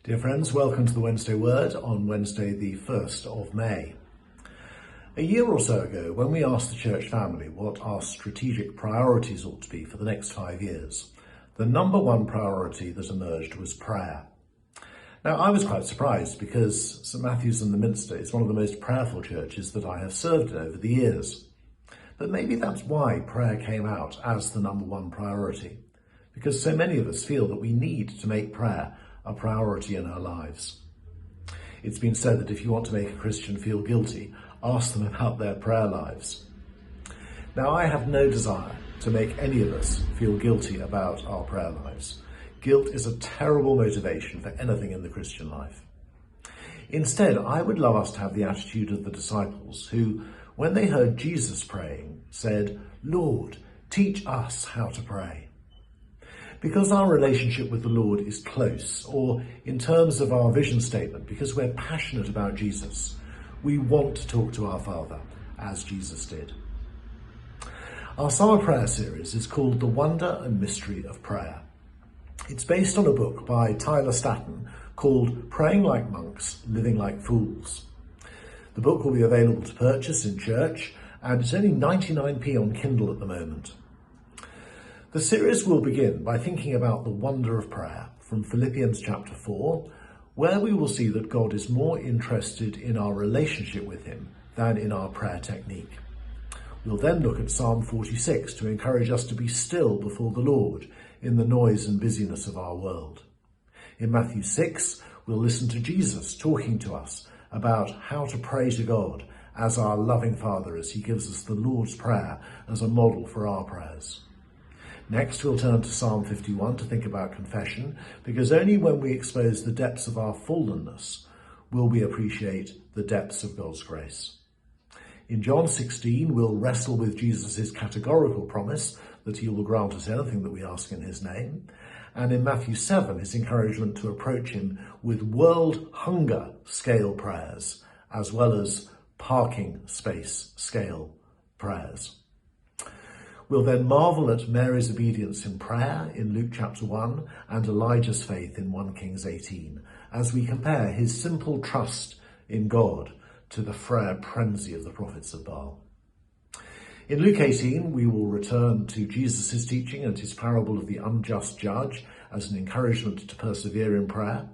Dear friends, welcome to the Wednesday Word on Wednesday the 1st of May. A year or so ago, when we asked the church family what our strategic priorities ought to be for the next 5 years, the number one priority that emerged was prayer. Now, I was quite surprised because St Matthew's in the Minster is one of the most prayerful churches that I have served in over the years. But maybe that's why prayer came out as the number one priority, because so many of us feel that we need to make prayer a priority in our lives. It's been said that if you want to make a Christian feel guilty, ask them about their prayer lives. Now, I have no desire to make any of us feel guilty about our prayer lives. Guilt is a terrible motivation for anything in the Christian life. Instead, I would love us to have the attitude of the disciples who, when they heard Jesus praying, said, "Lord, teach us how to pray." Because our relationship with the Lord is close, or in terms of our vision statement, because we're passionate about Jesus, we want to talk to our Father as Jesus did. Our summer prayer series is called The Wonder and Mystery of Prayer. It's based on a book by Tyler Staton called Praying Like Monks, Living Like Fools. The book will be available to purchase in church, and it's only 99p on Kindle at the moment. The series will begin by thinking about the wonder of prayer from Philippians chapter 4, where we will see that God is more interested in our relationship with him than in our prayer technique. We'll then look at Psalm 46 to encourage us to be still before the Lord in the noise and busyness of our world. In Matthew 6, we'll listen to Jesus talking to us about how to pray to God as our loving Father as he gives us the Lord's Prayer as a model for our prayers. Next, we'll turn to Psalm 51 to think about confession, because only when we expose the depths of our fallenness will we appreciate the depths of God's grace. In John 16, we'll wrestle with Jesus' categorical promise that he will grant us anything that we ask in his name. And in Matthew 7, his encouragement to approach him with world hunger scale prayers, as well as parking space scale prayers. We'll then marvel at Mary's obedience in prayer in Luke chapter 1 and Elijah's faith in 1 Kings 18, as we compare his simple trust in God to the frail frenzy of the prophets of Baal. In Luke 18, we will return to Jesus' teaching and his parable of the unjust judge as an encouragement to persevere in prayer.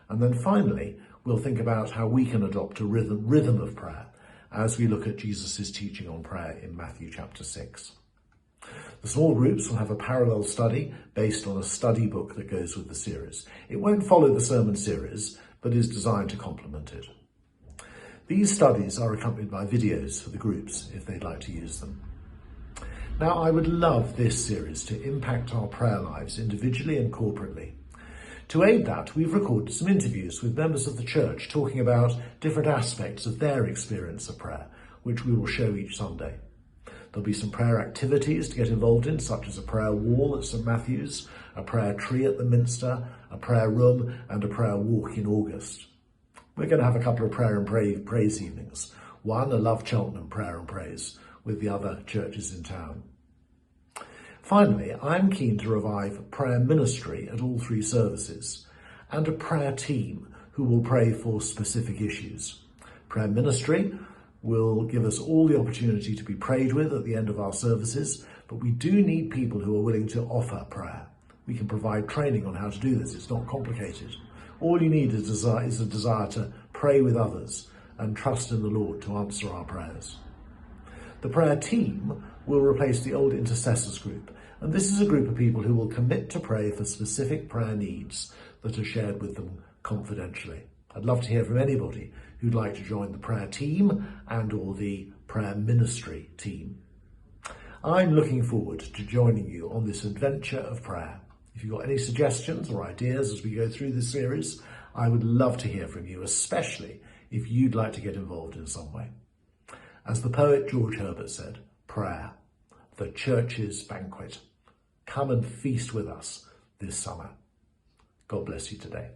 And then finally, we'll think about how we can adopt a rhythm of prayer as we look at Jesus' teaching on prayer in Matthew chapter 6. The small groups will have a parallel study based on a study book that goes with the series. It won't follow the sermon series, but is designed to complement it. These studies are accompanied by videos for the groups if they'd like to use them. Now, I would love this series to impact our prayer lives individually and corporately. To aid that, we've recorded some interviews with members of the church talking about different aspects of their experience of prayer, which we will show each Sunday. There'll be some prayer activities to get involved in, such as a prayer wall at St Matthew's, a prayer tree at the Minster, a prayer room, and a prayer walk in August. We're going to have a couple of prayer and praise evenings. One, a Love Cheltenham prayer and praise, with the other churches in town. Finally, I'm keen to revive prayer ministry at all three services, and a prayer team who will pray for specific issues. Prayer ministry will give us all the opportunity to be prayed with at the end of our services, but we do need people who are willing to offer prayer. We can provide training on how to do this. It's not complicated. All you need is a desire to pray with others and trust in the Lord to answer our prayers. The prayer team will replace the old intercessors group, and this is a group of people who will commit to pray for specific prayer needs that are shared with them confidentially. I'd love to hear from anybody who'd like to join the prayer team and or the prayer ministry team. I'm looking forward to joining you on this adventure of prayer. If you've got any suggestions or ideas as we go through this series, I would love to hear from you, especially if you'd like to get involved in some way. As the poet George Herbert said, prayer, the church's banquet. Come and feast with us this summer. God bless you today.